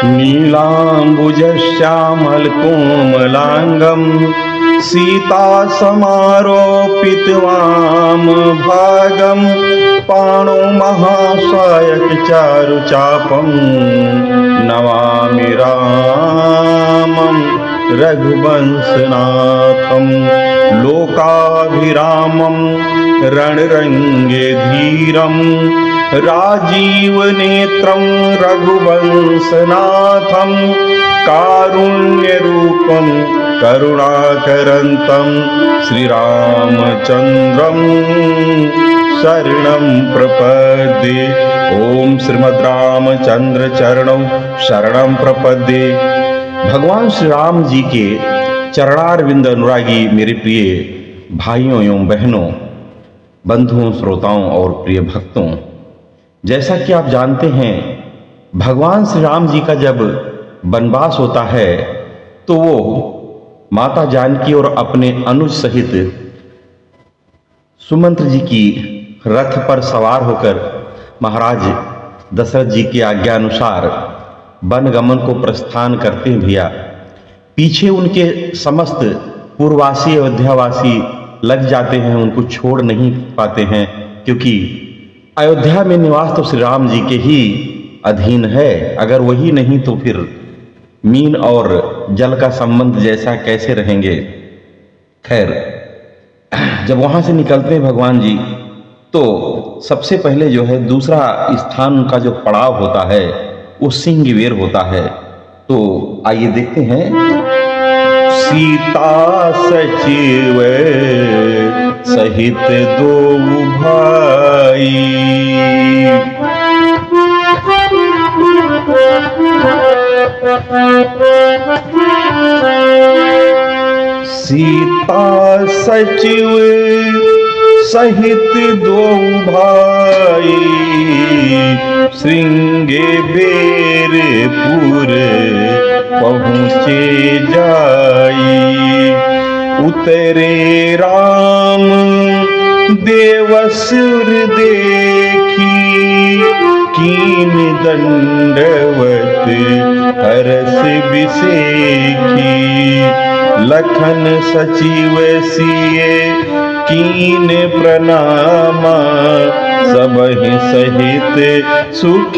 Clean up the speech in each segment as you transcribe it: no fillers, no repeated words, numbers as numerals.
नीलाम्बुजश्यामलकोमलाङ्गं सीतासमारोपितवामभागं पाणौ महासायकचारुचापं नमामि रामं रघुवंशनाथं लोकाभिरामं रणरङ्गे धीरं राजीवनेत्रं रघुवंशनाथं कारुण्यरूपं करुणाकरन्तं श्रीरामचन्द्रं शरणं प्रपद्ये। ओम श्रीमद् रामचंद्र चरणौ शरणं प्रपद्ये। भगवान श्री राम जी के चरणारविंद अनुरागी मेरे प्रिय भाइयों एवं बहनों, बंधुओं, श्रोताओं और प्रिय भक्तों, जैसा कि आप जानते हैं, भगवान श्री राम जी का जब वनवास होता है तो वो माता जानकी और अपने अनुज सहित सुमंत्र जी की रथ पर सवार होकर महाराज दशरथ जी की आज्ञा अनुसार वन गमन को प्रस्थान करते हैं। भैया पीछे उनके समस्त पूर्ववासी अयोध्यावासी लग जाते हैं, उनको छोड़ नहीं पाते हैं, क्योंकि अयोध्या में निवास तो श्री राम जी के ही अधीन है। अगर वही नहीं तो फिर मीन और जल का संबंध जैसा कैसे रहेंगे। खैर, जब वहां से निकलते हैं भगवान जी तो सबसे पहले जो है दूसरा स्थान का जो पड़ाव होता है वो सिंहवेर होता है। तो आइए देखते हैं। सीता सचिव सहित दो भाई, सीता सचिव सहित दो भाई, श्रृंगेबेरपुर पहुँचे जाई। उतरे राम देवसुर देखी, कीन दंडवत हरस बिसेखी। लखन सचिव सिए कीन प्रणामा, सबहि सहित सुख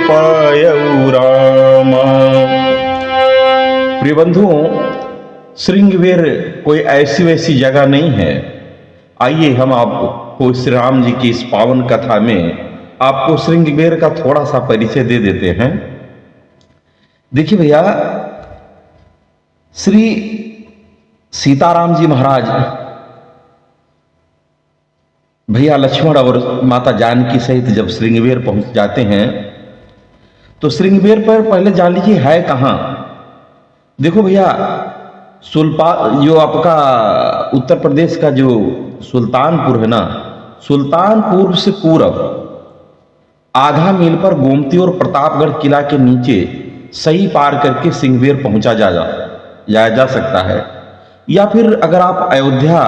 पायऊ रामा। प्रिय बंधुओं, श्रृंगवेर कोई ऐसी वैसी जगह नहीं है। आइए हम आपको श्री राम जी की इस पावन कथा में आपको श्रृंगवेर का थोड़ा सा परिचय दे देते हैं। देखिए भैया, श्री सीताराम जी महाराज भैया लक्ष्मण और माता जानकी सहित जब श्रृंगवेर पहुंच जाते हैं तो श्रृंगवेर पर पहले जान लीजिए है कहां। देखो भैया, जो आपका उत्तर प्रदेश का जो सुल्तानपुर है ना, सुल्तानपुर से पूरब आधा मील पर गोमती और प्रतापगढ़ किला के नीचे सही पार करके सिंहवेर पहुंचा जा सकता है। या फिर अगर आप अयोध्या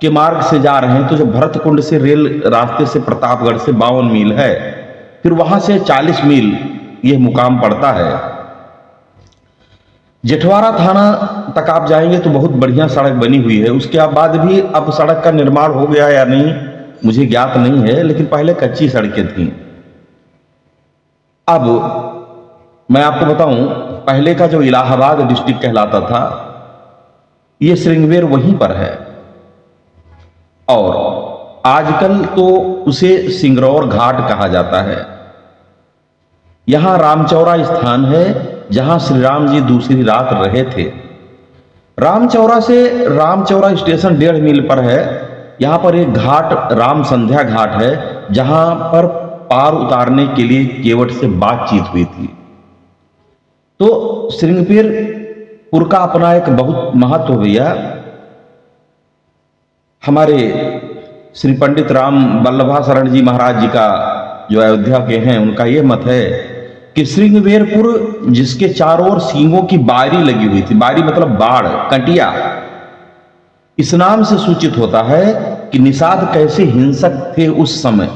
के मार्ग से जा रहे हैं तो जो भरतकुंड से रेल रास्ते से प्रतापगढ़ से 52 मील है, फिर वहां से 40 मील यह मुकाम पड़ता है। जेठवाड़ा थाना तक आप जाएंगे तो बहुत बढ़िया सड़क बनी हुई है। उसके बाद भी अब सड़क का निर्माण हो गया या नहीं मुझे ज्ञात नहीं है, लेकिन पहले कच्ची सड़कें थीं। अब मैं आपको बताऊं, पहले का जो इलाहाबाद डिस्ट्रिक्ट कहलाता था, यह श्रृंगवेर वहीं पर है। और आजकल तो उसे सिंगरौर घाट कहा जाता है। यहां रामचौरा स्थान है जहां श्री राम जी दूसरी रात रहे थे। रामचौरा से रामचौरा स्टेशन 1.5 मील पर है। यहां पर एक घाट राम संध्या घाट है जहां पर पार उतारने के लिए केवट से बातचीत हुई थी। तो श्रृंगवेरपुर का अपना एक बहुत महत्व भैया। हमारे श्री पंडित राम वल्लभा शरण जी महाराज जी का जो अयोध्या के हैं, उनका यह मत है कि श्रृंगवेरपुर जिसके चारों ओर सींगों की बारी लगी हुई थी, बारी मतलब बाढ़, कंटिया, इस नाम से सूचित होता है कि निषाद कैसे हिंसक थे उस समय।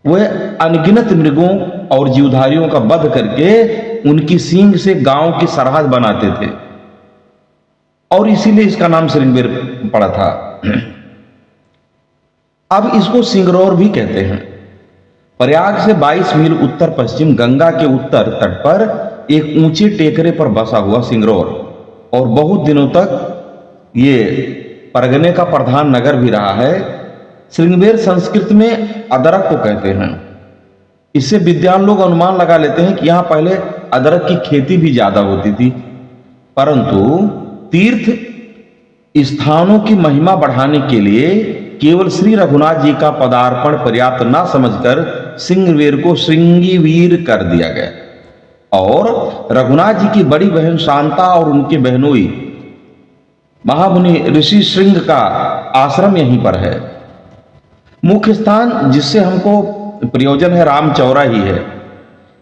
वह अनगिनत मृगों और जीवधारियों का वध करके उनकी सींग से गांव की सरहद बनाते थे और इसीलिए इसका नाम श्रृंगबेर पड़ा था। अब इसको सिंगरौर भी कहते हैं। प्रयाग से 22 मील उत्तर पश्चिम गंगा के उत्तर तट पर एक ऊंचे टेकरे पर बसा हुआ सिंगरौर और बहुत दिनों तक ये परगने का प्रधान नगर भी रहा है। श्रृंगबेर संस्कृत में अदरक को कहते हैं। इससे विद्वान लोग अनुमान लगा लेते हैं कि यहां पहले अदरक की खेती भी ज्यादा होती थी, परंतु तीर्थ स्थानों की महिमा बढ़ाने के लिए केवल श्री रघुनाथ जी का पदार्पण पर्याप्त ना समझकर श्रृंगबेर को श्रृंगीवीर कर दिया गया और रघुनाथ जी की बड़ी बहन शांता और उनके बहनोई महामुनि ऋषि श्रृंग का आश्रम यहीं पर है। मुख्य स्थान जिससे हमको प्रयोजन है रामचौरा ही है।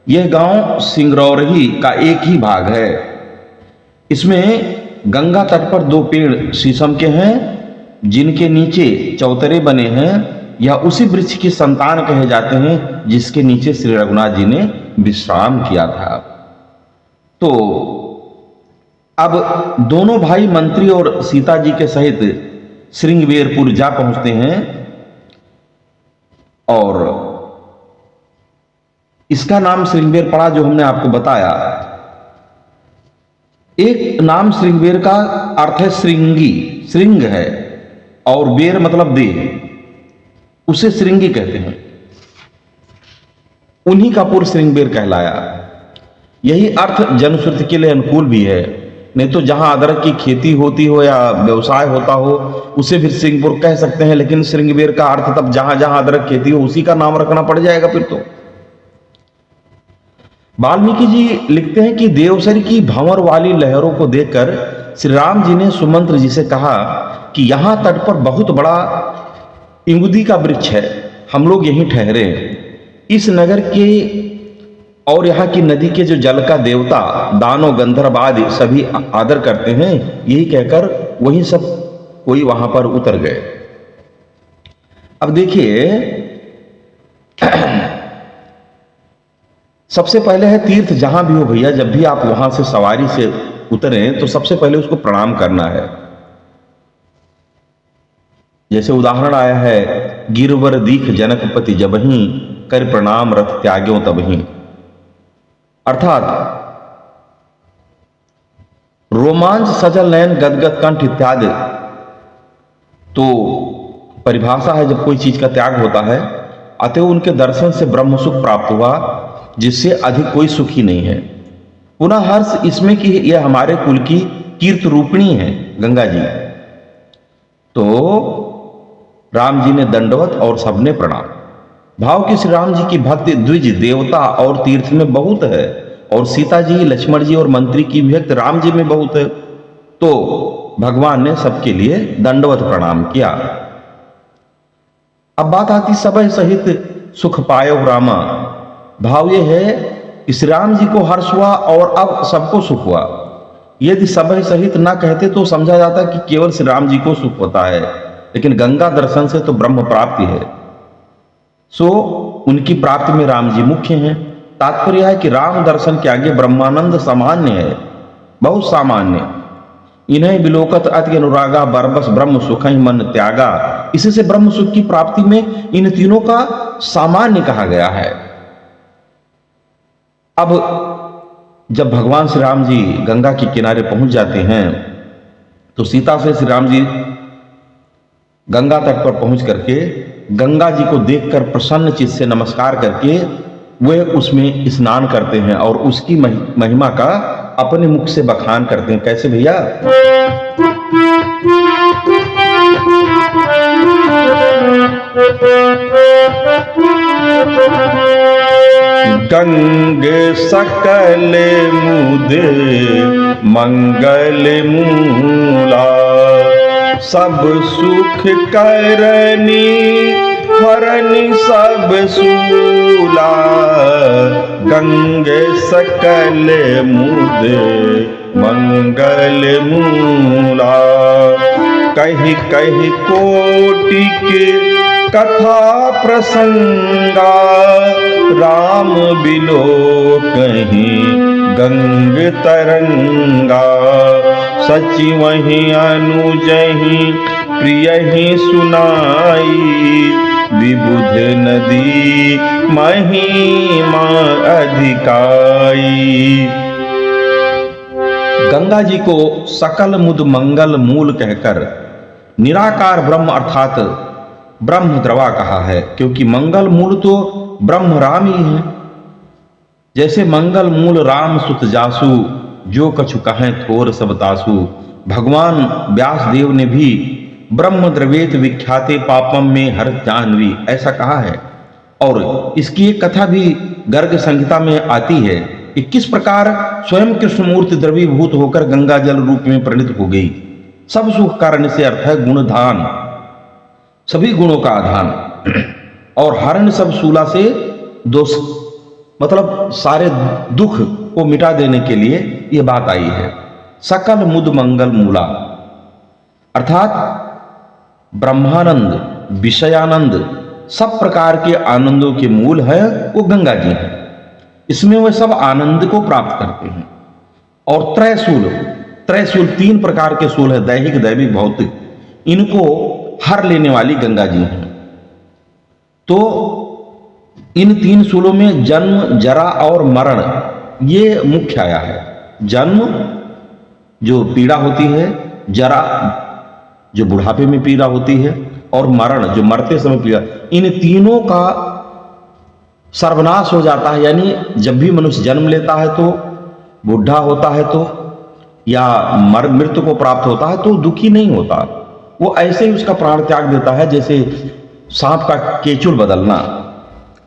यह गांव सिंगरौरही का एक ही भाग है। इसमें गंगा तट पर 2 पेड़ शीशम के हैं जिनके नीचे चौतरे बने हैं। यह उसी वृक्ष की संतान कहे जाते हैं जिसके नीचे श्री रघुनाथ जी ने विश्राम किया था। तो अब दोनों भाई मंत्री और सीता जी के सहित श्रृंगबेरपुर जा पहुंचते हैं और इसका नाम श्रृंगबेर पड़ा जो हमने आपको बताया। एक नाम श्रृंगबेर का अर्थ है श्रृंगी, श्रृंग है, और बेर मतलब देह, उसे श्रृंगी कहते हैं। उन्हीं का पुर श्रृंगबेर कहलाया। यही अर्थ जनश्रुति के लिए अनुकूल भी है। नहीं तो जहां अदरक की खेती होती हो या व्यवसाय होता हो उसे फिर श्रृंगपुर कह सकते हैं, लेकिन श्रृंगबेर का अर्थ तब जहां जहां अदरक खेती हो उसी का नाम रखना पड़ जाएगा फिर तो। वाल्मीकि जी लिखते हैं कि देवसर की भंवर वाली लहरों को देखकर श्री राम जी ने सुमंत्र जी से कहा कि यहां तट पर बहुत बड़ा इंगुदी का वृक्ष है, हम लोग यहीं ठहरे। इस नगर के और यहाँ की नदी के जो जल का देवता दानव गंधर्व आदि सभी आदर करते हैं। यही कहकर वहीं सब कोई वहां पर उतर गए। अब देखिए सबसे पहले है तीर्थ जहां भी हो भैया, जब भी आप वहां से सवारी से उतरें तो सबसे पहले उसको प्रणाम करना है। जैसे उदाहरण आया है गिरवर दीख जनकपति जबहीं कर प्रणाम रथ त्याग्यों तबहीं, अर्थात रोमांच सजल नयन गदगद कंठ इत्यादि तो परिभाषा है जब कोई चीज का त्याग होता है। अतएव उनके दर्शन से ब्रह्म सुख प्राप्त हुआ जिससे अधिक कोई सुख ही नहीं है। पुनः हर्ष इसमें कि यह हमारे कुल की कीर्त रूपिणी है गंगा जी। तो राम जी ने दंडवत और सबने प्रणाम। भाव कि श्री राम जी की भक्ति द्विज देवता और तीर्थ में बहुत है और सीता जी लक्ष्मण जी और मंत्री की भक्ति राम जी में बहुत है। तो भगवान ने सबके लिए दंडवत प्रणाम किया। अब बात आती सबह सहित सुख पायो रामा। भाव ये है कि श्री राम जी को हर्ष हुआ और अब सबको सुख हुआ। यदि सबह सहित ना कहते तो समझा जाता कि केवल श्री राम जी को सुख होता है, लेकिन गंगा दर्शन से तो ब्रह्म प्राप्ति है, सो उनकी प्राप्ति में राम जी मुख्य हैं। तात्पर्य है कि राम दर्शन के आगे ब्रह्मानंद सामान्य है, बहुत सामान्य। इन्हें विलोकत अति अनुरागा बरबस ब्रह्म सुख ही मन त्यागा। इससे ब्रह्म सुख की प्राप्ति में इन तीनों का सामान्य कहा गया है। अब जब भगवान श्री राम जी गंगा के किनारे पहुंच जाते हैं तो सीता से श्री राम जी गंगा तट पर पहुंच करके गंगा जी को देखकर प्रसन्न चित्त से नमस्कार करके वे उसमें स्नान करते हैं और उसकी महिमा का अपने मुख से बखान करते हैं। कैसे भैया? गंगे सकल मुदे मंगल मूला, सब सुख करनी हरनी सब सूला। गंगे सकल मुदे मंगल मूला, कही कही कोटि के कथा प्रसंगा। राम बिलो कहीं गंग तरंगा, सचि वही अनुजहि प्रिय ही सुनाई, विबुध नदी महिमा अधिकाई। गंगा जी को सकल मुद मंगल मूल कहकर निराकार ब्रह्म अर्थात ब्रह्म द्रवा कहा है, क्योंकि मंगल मूल तो ब्रह्म राम ही है। जैसे मंगल मूल राम सुत जासु, जो कछु कहें थोर सब तासु। भगवान व्यास देव ने भी ब्रह्म द्रवेत विख्याते पापम में हर जानवी ऐसा कहा है। और इसकी एक कथा भी गर्ग संहिता में आती है कि किस प्रकार स्वयं कृष्णमूर्ति द्रवीभूत होकर गंगा जल रूप में परिणित हो गई। सब सुख कारण से अर्थ है गुणधान, सभी गुणों का आधान, और हरण सब शूला से दोष, मतलब सारे दुख को मिटा देने के लिए यह बात आई है। सकल मुद मंगल मूला अर्थात ब्रह्मानंद विषयानंद सब प्रकार के आनंदों के मूल है वो गंगा जी है। इसमें वे सब आनंद को प्राप्त करते हैं। और त्रयशूल 3 प्रकार के शूल है, दैहिक दैविक भौतिक, इनको हर लेने वाली गंगा जी हैं। तो इन 3 शूलों में जन्म जरा और मरण ये मुख्य आया है। जन्म जो पीड़ा होती है, जरा जो बुढ़ापे में पीड़ा होती है, और मरण जो मरते समय पीड़ा, इन तीनों का सर्वनाश हो जाता है। यानी जब भी मनुष्य जन्म लेता है तो, बुढ़ा होता है तो, या मृत्यु को प्राप्त होता है तो दुखी नहीं होता, वो ऐसे ही उसका प्राण त्याग देता है, जैसे सांप का केचुल बदलना,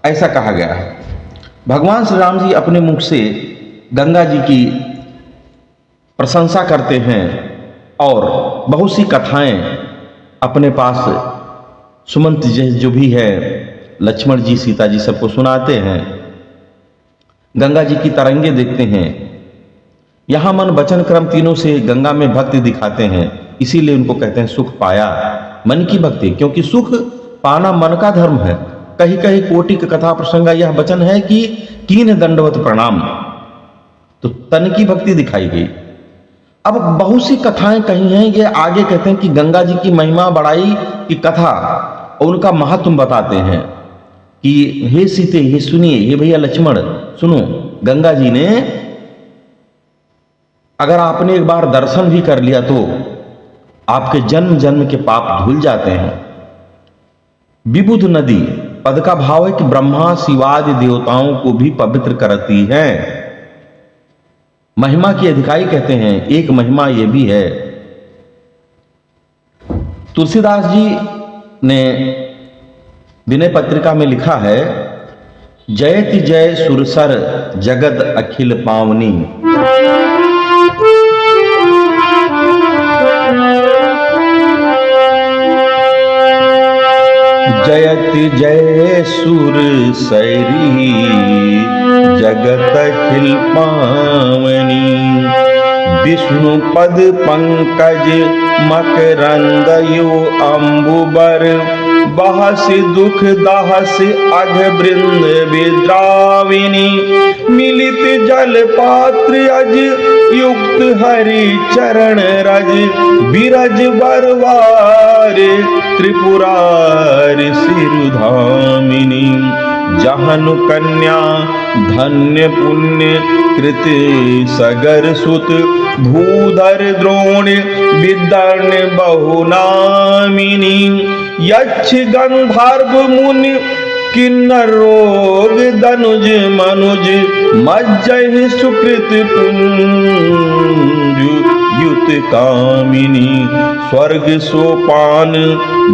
ऐसा कहा गया है। भगवान श्री राम जी अपने मुख से गंगा जी की प्रशंसा करते हैं और बहुत सी कथाएं अपने पास सुमंत जी जो भी है, लक्ष्मण जी, सीता जी सबको सुनाते हैं। गंगा जी की तरंगे देखते हैं। यहां मन वचन क्रम तीनों से गंगा में भक्ति दिखाते हैं, इसीलिए उनको कहते हैं सुख पाया, मन की भक्ति, क्योंकि सुख पाना मन का धर्म है। कहीं कहीं कोटि कथा प्रसंग यह वचन है कि कीन दंडवत प्रणाम, तो तन की भक्ति दिखाई गई। अब बहुत सी कथाएं कही हैं, ये आगे कहते हैं कि गंगा जी की महिमा बढ़ाई की कथा और उनका महत्व बताते हैं कि हे सीते, हे सुनिए, हे भैया लक्ष्मण सुनो, गंगा जी ने अगर आपने एक बार दर्शन भी कर लिया तो आपके जन्म जन्म के पाप धुल जाते हैं। विबुध नदी पद का भाव है कि ब्रह्मा शिवादि देवताओं को भी पवित्र करती है। महिमा की अधिकारी कहते हैं, एक महिमा यह भी है। तुलसीदास जी ने विनय पत्रिका में लिखा है, जयति जय सुरसर जगत अखिल पावनी, जयति जय सुर सैरी जगत अखिल पावनी, विष्णु पद पंकज मकरंद यो अंबुबर, बहस दुख दहस अघ वृंद विद्राविनी, मिलित जल पात्र अज युक्त हरि चरण रज, बिरज बरवार त्रिपुरार सिरुधामिनी, जहनु कन्या धन्य पुण्य कृत सगर सुत, भूधर द्रोण विदर्ण बहुनामिनी, यक्ष गंधर्व मुनि किन्नर रोग दनुज मनुज, मज्जहि सुकृत पुंज युत कामिनी, स्वर्ग सोपान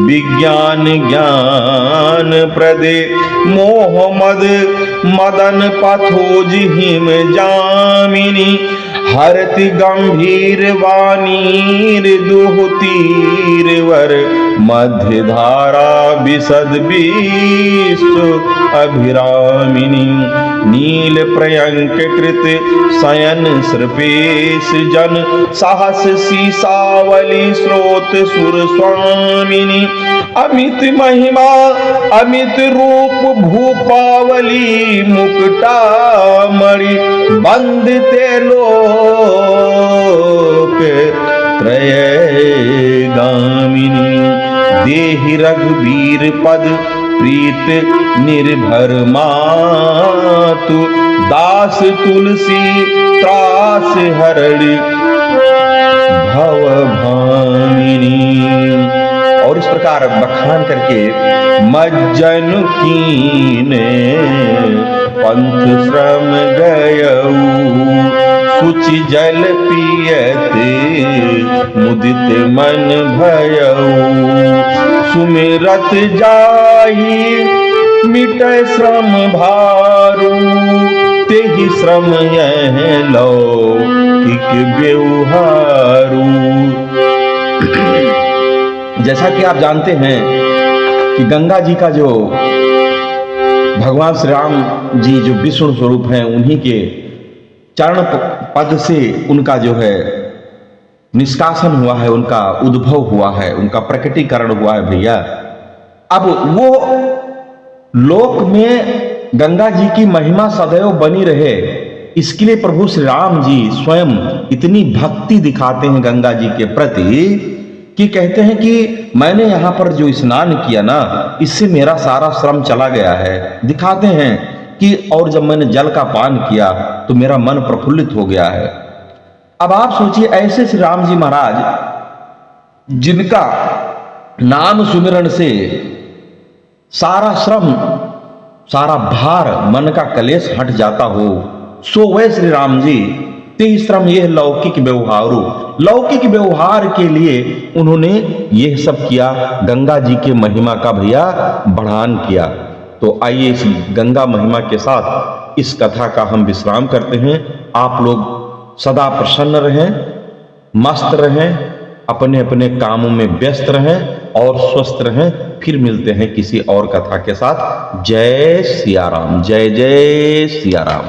विज्ञान ज्ञान प्रदे, मोह मद मदन पथोज हिम जामिनी, हरति गंभीर वाणी दुहतीरवर मध्य धारा विशद विश्व अभिरामिनी नील प्रयंक कृत शयन सृपेश जन साहस सीसावली स्रोत सुर स्वामिनी अमित महिमा अमित रूप भूपावली मुकुटा मणि बंदते लोक त्रय गामिनी देहि रघुवीर पद प्रीत निर्भर मातु दास तुलसी त्रास हरणी भव भामिनी। और इस प्रकार बखान करके मज्जन कीने पंथ श्रम गयऊ सुचि जल पियते मुदित मन भयऊ सुमिरत जाहि मिटै श्रम भारू तेहि श्रम यह लौकिक व्यवहारू। जैसा कि आप जानते हैं कि गंगा जी का जो भगवान श्री राम जी जो विष्णु स्वरूप हैं, उन्हीं के चरण पद से उनका जो है निष्कासन हुआ है, उनका उद्भव हुआ है, उनका प्रकटीकरण हुआ है भैया। अब वो लोक में गंगा जी की महिमा सदैव बनी रहे, इसके लिए प्रभु श्री राम जी स्वयं इतनी भक्ति दिखाते हैं गंगा जी के प्रति कि कहते हैं कि मैंने यहां पर जो स्नान किया ना, इससे मेरा सारा श्रम चला गया है। दिखाते हैं कि और जब मैंने जल का पान किया तो मेरा मन प्रफुल्लित हो गया है। अब आप सोचिए, ऐसे श्री राम जी महाराज जिनका नाम सुमिरन से सारा श्रम सारा भार मन का कलेश हट जाता हो, सो वह श्री राम जी ते श्रम यह लौकिक व्यवहारू, लौकिक व्यवहार के लिए उन्होंने यह सब किया, गंगा जी के महिमा का भैया बढ़ान किया। तो आइए इस गंगा महिमा के साथ इस कथा का हम विश्राम करते हैं। आप लोग सदा प्रसन्न रहें, मस्त रहें, अपने अपने कामों में व्यस्त रहें और स्वस्थ रहें। फिर मिलते हैं किसी और कथा के साथ। जय सिया राम, जय जय सिया राम।